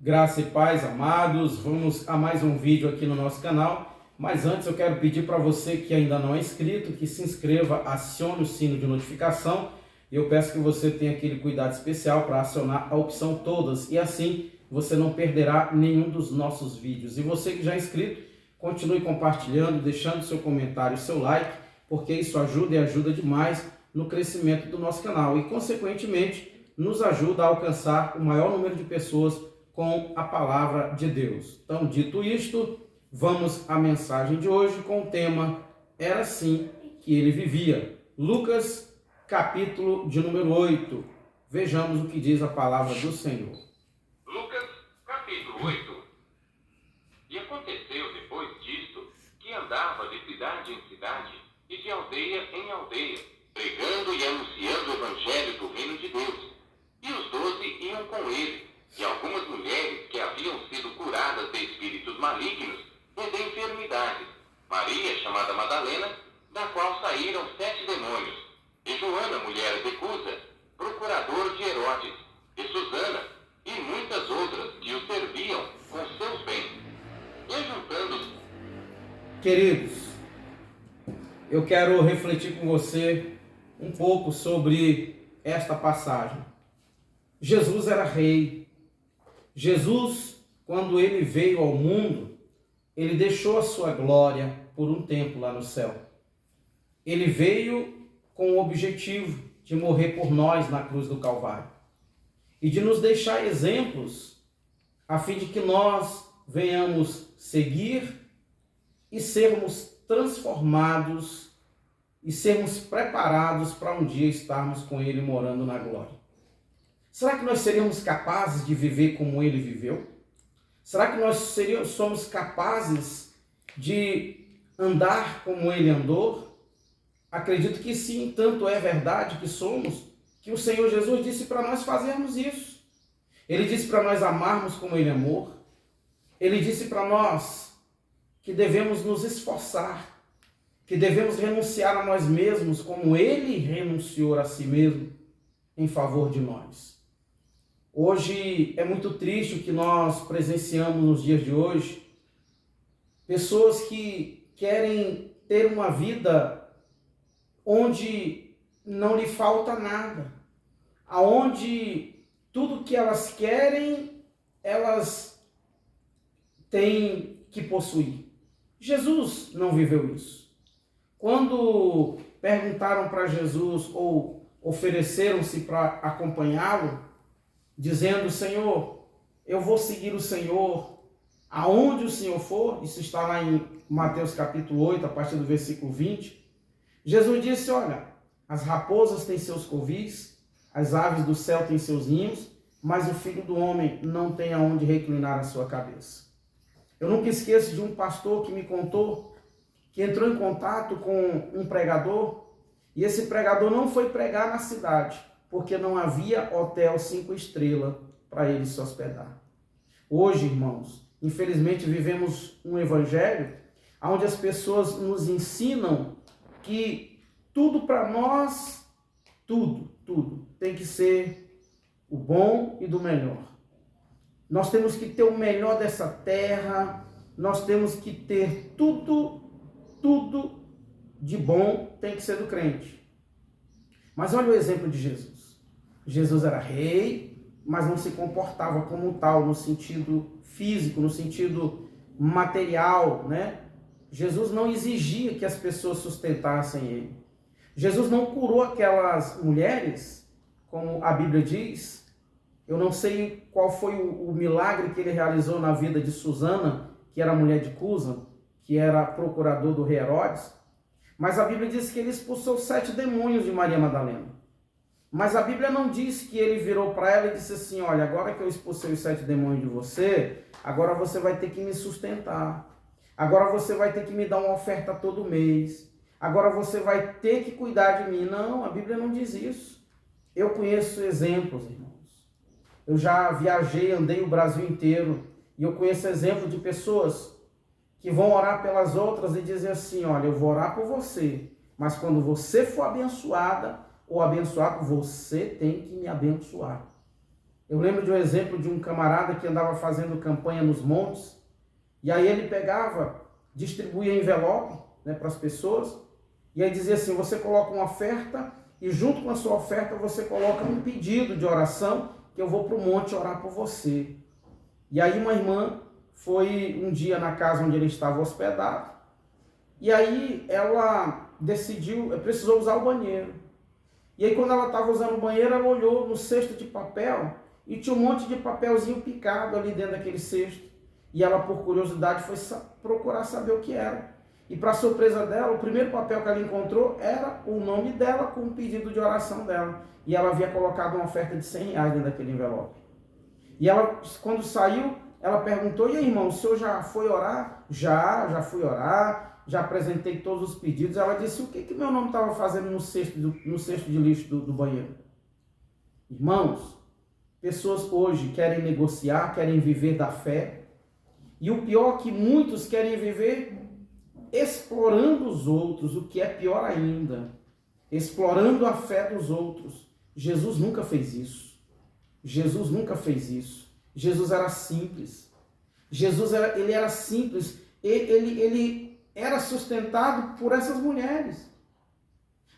Graça e paz, amados. Vamos a mais um vídeo aqui no nosso canal. Mas antes eu quero pedir para você que ainda não é inscrito, que se inscreva, acione o sino de notificação. E eu peço que você tenha aquele cuidado especial para acionar a opção todas. E assim você não perderá nenhum dos nossos vídeos. E você que já é inscrito, continue compartilhando, deixando seu comentário, seu like, porque isso ajuda e ajuda demais no crescimento do nosso canal. E consequentemente nos ajuda a alcançar o maior número de pessoas com a palavra de Deus. Então, dito isto, vamos à mensagem de hoje com o tema Era assim que ele vivia. Lucas, capítulo de número 8. Vejamos o que diz a palavra do Senhor. Lucas, capítulo 8. E aconteceu depois disto, que andava de cidade em cidade e de aldeia em aldeia, pregando e anunciando o evangelho do reino de Deus. E os 12 iam com ele, e algumas mulheres que haviam sido curadas de espíritos malignos e de enfermidades. Maria, chamada Madalena, da qual saíram 7 demônios, e Joana, mulher de Cusa, procurador de Herodes, e Susana, e muitas outras que o serviam com seus bens. E juntando-se. Queridos, eu quero refletir com você um pouco sobre esta passagem. Jesus era rei. Jesus, quando ele veio ao mundo, ele deixou a sua glória por um tempo lá no céu. Ele veio com o objetivo de morrer por nós na cruz do Calvário e de nos deixar exemplos a fim de que nós venhamos seguir e sermos transformados e sermos preparados para um dia estarmos com ele morando na glória. Será que nós seríamos capazes de viver como ele viveu? Será que nós somos capazes de andar como ele andou? Acredito que sim, tanto é verdade que somos, que o Senhor Jesus disse para nós fazermos isso. Ele disse para nós amarmos como ele amou. Ele disse para nós que devemos nos esforçar, que devemos renunciar a nós mesmos como ele renunciou a si mesmo em favor de nós. Hoje é muito triste o que nós presenciamos nos dias de hoje. Pessoas que querem ter uma vida onde não lhe falta nada, aonde tudo que elas querem, elas têm que possuir. Jesus não viveu isso. Quando perguntaram para Jesus ou ofereceram-se para acompanhá-lo, dizendo: Senhor, eu vou seguir o Senhor aonde o Senhor for, isso está lá em Mateus capítulo 8, a partir do versículo 20, Jesus disse: olha, as raposas têm seus covis, as aves do céu têm seus ninhos, mas o Filho do Homem não tem aonde reclinar a sua cabeça. Eu nunca esqueço de um pastor que me contou que entrou em contato com um pregador, e esse pregador não foi pregar na cidade, porque não havia hotel 5 estrelas para ele se hospedar. Hoje, irmãos, infelizmente vivemos um evangelho onde as pessoas nos ensinam que tudo para nós, tudo tem que ser o bom e do melhor. Nós temos que ter o melhor dessa terra, nós temos que ter tudo de bom tem que ser do crente. Mas olha o exemplo de Jesus. Jesus era rei, mas não se comportava como tal, no sentido físico, no sentido material, né? Jesus não exigia que as pessoas sustentassem ele. Jesus não curou aquelas mulheres, como a Bíblia diz. Eu não sei qual foi o milagre que ele realizou na vida de Susana, que era mulher de Cusa, que era procurador do rei Herodes. Mas a Bíblia diz que ele expulsou 7 demônios de Maria Madalena. Mas a Bíblia não diz que ele virou para ela e disse assim: olha, agora que eu expulsei os 7 demônios de você, agora você vai ter que me sustentar. Agora você vai ter que me dar uma oferta todo mês. Agora você vai ter que cuidar de mim. Não, a Bíblia não diz isso. Eu conheço exemplos, irmãos. Eu já viajei, andei o Brasil inteiro, e eu conheço exemplos de pessoas que vão orar pelas outras e dizem assim: olha, eu vou orar por você, mas quando você for abençoada ou abençoado, você tem que me abençoar. Eu lembro de um exemplo de um camarada que andava fazendo campanha nos montes, e aí ele pegava, distribuía envelope, né, para as pessoas, e aí dizia assim, você coloca uma oferta, e junto com a sua oferta você coloca um pedido de oração, que eu vou para o monte orar por você. E aí uma irmã foi um dia na casa onde ele estava hospedado, e aí ela precisou usar o banheiro. E aí quando ela estava usando o banheiro, ela olhou no cesto de papel, e tinha um monte de papelzinho picado ali dentro daquele cesto. E ela, por curiosidade, foi procurar saber o que era. E para surpresa dela, o primeiro papel que ela encontrou era o nome dela com o pedido de oração dela. E ela havia colocado uma oferta de R$100 dentro daquele envelope. E ela, quando saiu, ela perguntou, e aí, irmão, o senhor já foi orar? Já fui orar, já apresentei todos os pedidos. Ela disse, o que meu nome estava fazendo no cesto de lixo do banheiro? Irmãos, pessoas hoje querem negociar, querem viver da fé. E o pior é que muitos querem viver explorando os outros, o que é pior ainda. Explorando a fé dos outros. Jesus nunca fez isso. Jesus nunca fez isso. Jesus era simples. Ele era simples. Ele era sustentado por essas mulheres.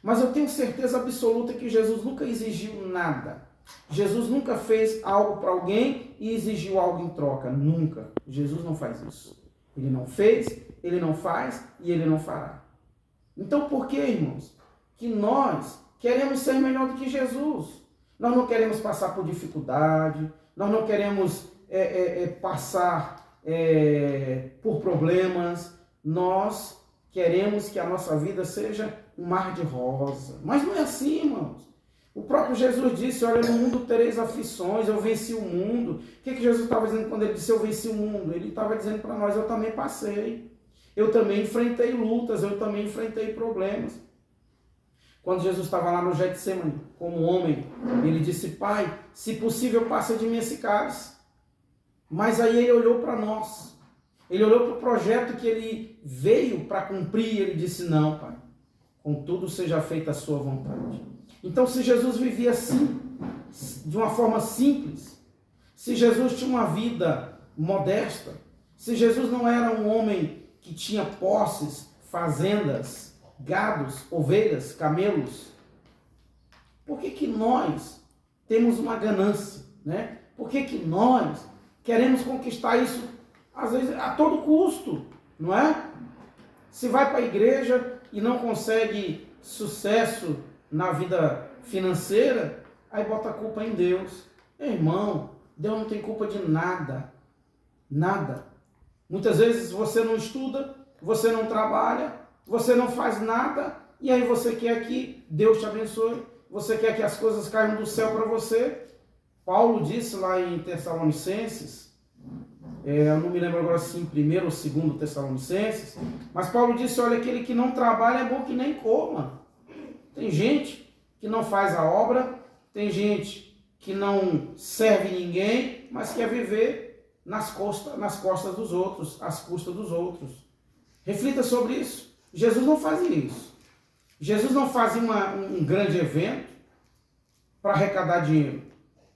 Mas eu tenho certeza absoluta que Jesus nunca exigiu nada. Jesus nunca fez algo para alguém e exigiu algo em troca. Nunca. Jesus não faz isso. Ele não fez, ele não faz e ele não fará. Então por que, irmãos, que nós queremos ser melhor do que Jesus? Nós não queremos passar por dificuldade, nós não queremos passar por problemas, nós queremos que a nossa vida seja um mar de rosa. Mas não é assim, irmãos. O próprio Jesus disse, olha, no mundo tereis aflições, eu venci o mundo. O que Jesus estava dizendo quando ele disse, eu venci o mundo? Ele estava dizendo para nós, eu também passei. Eu também enfrentei lutas, eu também enfrentei problemas. Quando Jesus estava lá no Getsemane, como homem, ele disse, Pai, se possível, passa de mim esse cálice. Mas aí ele olhou para nós. Ele olhou para o projeto que ele veio para cumprir e ele disse, não, Pai, contudo seja feita a sua vontade. Então, se Jesus vivia assim, de uma forma simples, se Jesus tinha uma vida modesta, se Jesus não era um homem que tinha posses, fazendas, gados, ovelhas, camelos, por que nós temos uma ganância, né? Por que nós queremos conquistar isso, às vezes, a todo custo, não é? Se vai para a igreja e não consegue sucesso na vida financeira, aí bota a culpa em Deus. Irmão, Deus não tem culpa de nada. Nada. Muitas vezes você não estuda, você não trabalha, você não faz nada, e aí você quer que Deus te abençoe, você quer que as coisas caiam do céu para você. Paulo disse lá em Tessalonicenses, eu não me lembro agora se em 1º ou 2º Tessalonicenses, mas Paulo disse, olha, aquele que não trabalha é bom que nem coma. Tem gente que não faz a obra, tem gente que não serve ninguém, mas quer viver nas costas dos outros, às custas dos outros. Reflita sobre isso. Jesus não fazia isso. Jesus não fazia um grande evento para arrecadar dinheiro.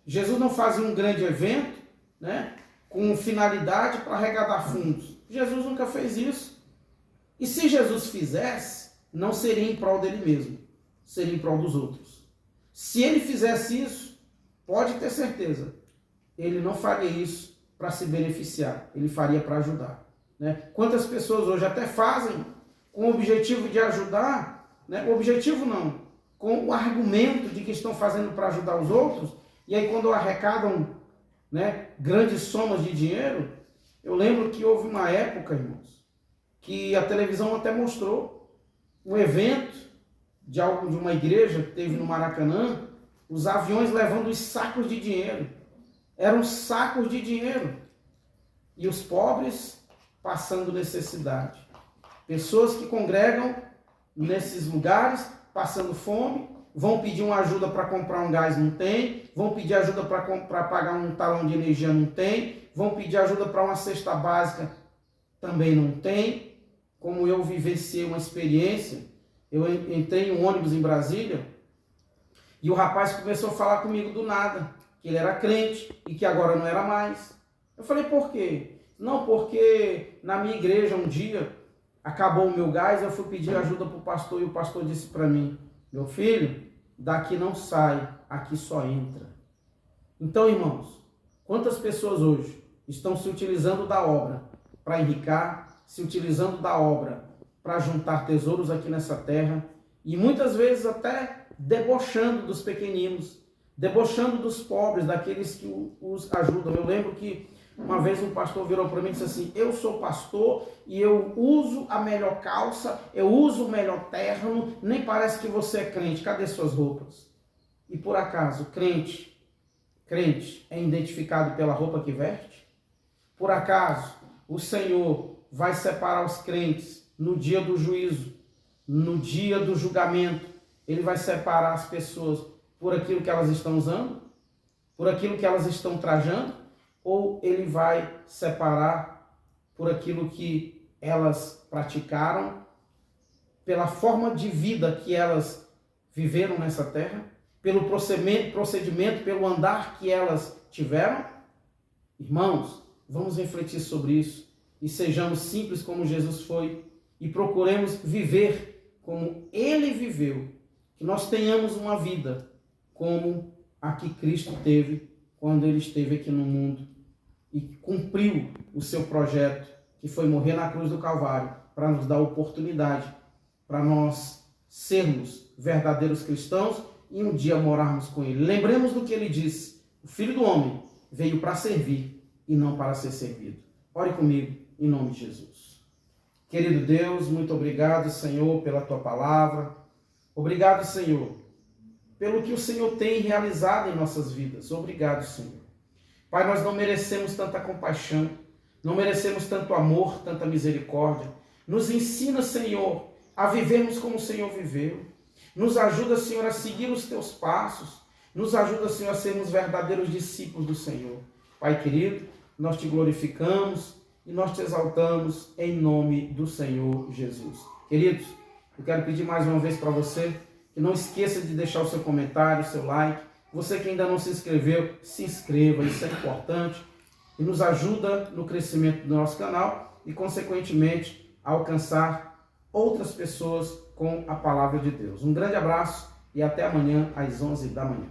Jesus não fazia um grande evento, né, com finalidade para arrecadar fundos. Jesus nunca fez isso. E se Jesus fizesse, não seria em prol dele mesmo, seria em prol dos outros. Se ele fizesse isso, pode ter certeza, ele não faria isso para se beneficiar, ele faria para ajudar. Né? Quantas pessoas hoje até fazem com o objetivo de ajudar, né? O objetivo não, com o argumento de que estão fazendo para ajudar os outros, e aí quando arrecadam, né, grandes somas de dinheiro, eu lembro que houve uma época, irmãos, que a televisão até mostrou um evento de uma igreja que teve no Maracanã, os aviões levando os sacos de dinheiro. Eram sacos de dinheiro. E os pobres passando necessidade. Pessoas que congregam nesses lugares, passando fome, vão pedir uma ajuda para comprar um gás, não tem, vão pedir ajuda para pagar um talão de energia, não tem, vão pedir ajuda para uma cesta básica, também não tem. Como eu vivenciei uma experiência, eu entrei em um ônibus em Brasília, e o rapaz começou a falar comigo do nada, que ele era crente e que agora não era mais. Eu falei, por quê? Não, porque na minha igreja um dia acabou o meu gás, eu fui pedir ajuda para o pastor e o pastor disse para mim, meu filho, daqui não sai, aqui só entra. Então, irmãos, quantas pessoas hoje estão se utilizando da obra para enricar, se utilizando da obra para juntar tesouros aqui nessa terra e muitas vezes até debochando dos pequeninos, debochando dos pobres, daqueles que os ajudam. Eu lembro que uma vez um pastor virou para mim e disse assim, eu sou pastor e eu uso a melhor calça, eu uso o melhor terno, nem parece que você é crente, cadê suas roupas? E por acaso, crente é identificado pela roupa que veste? Por acaso, o Senhor vai separar os crentes no dia do juízo, no dia do julgamento? Ele vai separar as pessoas por aquilo que elas estão usando? Por aquilo que elas estão trajando? Ou ele vai separar por aquilo que elas praticaram, pela forma de vida que elas viveram nessa terra, pelo procedimento, pelo andar que elas tiveram? Irmãos, vamos refletir sobre isso e sejamos simples como Jesus foi e procuremos viver como ele viveu, que nós tenhamos uma vida como a que Cristo teve quando ele esteve aqui no mundo e cumpriu o seu projeto, que foi morrer na cruz do Calvário, para nos dar oportunidade, para nós sermos verdadeiros cristãos e um dia morarmos com ele. Lembremos do que ele disse, o Filho do Homem veio para servir e não para ser servido. Ore comigo, em nome de Jesus. Querido Deus, muito obrigado, Senhor, pela tua palavra. Obrigado, Senhor, pelo que o Senhor tem realizado em nossas vidas. Obrigado, Senhor. Pai, nós não merecemos tanta compaixão, não merecemos tanto amor, tanta misericórdia. Nos ensina, Senhor, a vivermos como o Senhor viveu. Nos ajuda, Senhor, a seguir os teus passos. Nos ajuda, Senhor, a sermos verdadeiros discípulos do Senhor. Pai querido, nós te glorificamos e nós te exaltamos em nome do Senhor Jesus. Queridos, eu quero pedir mais uma vez para você que não esqueça de deixar o seu comentário, o seu like. Você que ainda não se inscreveu, se inscreva, isso é importante e nos ajuda no crescimento do nosso canal e, consequentemente, a alcançar outras pessoas com a palavra de Deus. Um grande abraço e até amanhã às 11 da manhã.